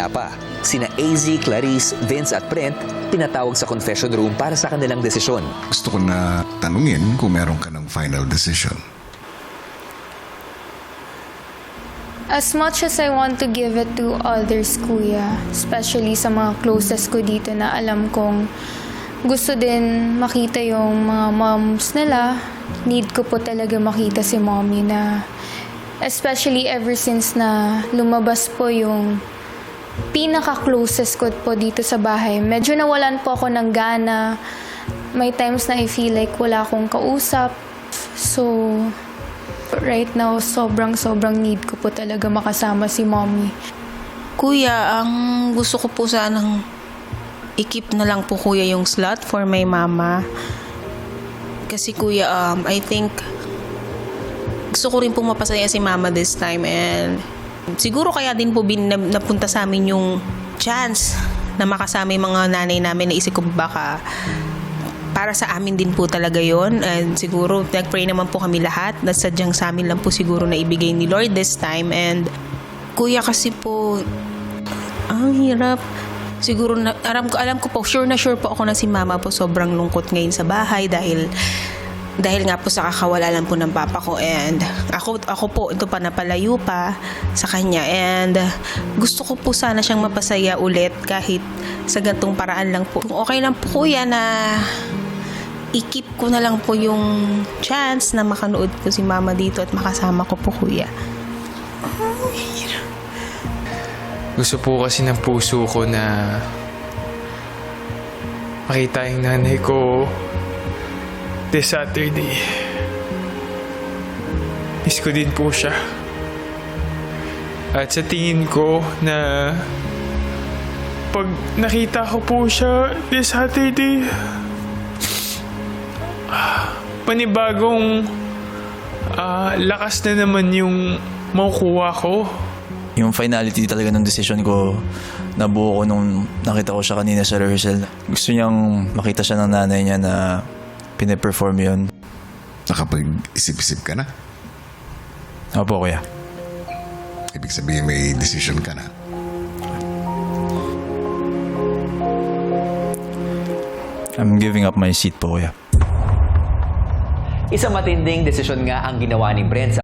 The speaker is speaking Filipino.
Maya-maya pa, sina AZ, Clarice, Vince at Brent pinatawag sa confession room para sa kanilang desisyon. Gusto ko na tanungin kung meron ka ng final decision. As much as I want to give it to others, Kuya, especially sa mga closest ko dito na alam kong gusto din makita yung mga moms nila, need ko po talaga makita si mommy na especially ever since na lumabas po yung pinaka-closest ko po dito sa bahay. Medyo nawalan po ako ng gana. May times na I feel like wala akong kausap. So, right now, sobrang need ko po talaga makasama si mommy. Kuya, ang gusto ko po sanang i-keep na lang po kuya yung slot for my mama. Kasi kuya, I think gusto ko rin po mapasaya si mama this time and siguro kaya din po napunta sa amin yung chance na makasama yung mga nanay namin. Naisip ko baka para sa amin din po talaga yon and siguro nag-pray naman po kami lahat na sadyang sa amin lang po siguro na ibigay ni Lord this time. And kuya kasi po ang hirap siguro alam ko po sure po ako na si mama po sobrang lungkot ngayon sa bahay dahil nga po sa kakawala lang po ng papa ko and ako po ito pa napalayo pa sa kanya and gusto ko po sana siyang mapasaya ulit kahit sa gantong paraan lang po. Kung okay lang po kuya na i-keep ko na lang po yung chance na makanood po si mama dito at makasama ko po kuya. Gusto po kasi ng puso ko na makita yung nanay ko this Saturday. Miss ko din po siya. At sa tingin ko na pag nakita ko po siya this Saturday, panibagong lakas na naman yung makukuha ko. Yung finality talaga ng decision ko, nabuo ko nung nakita ko siya kanina sa rehearsal. Gusto niyang makita siya ng nanay niya na pine-perform yun. Nakapag-isip-isip ka na? Opo, kuya. Ibig sabihin may decision ka na? I'm giving up my seat po, kuya. Isang matinding desisyon nga ang ginawa ni Brent sa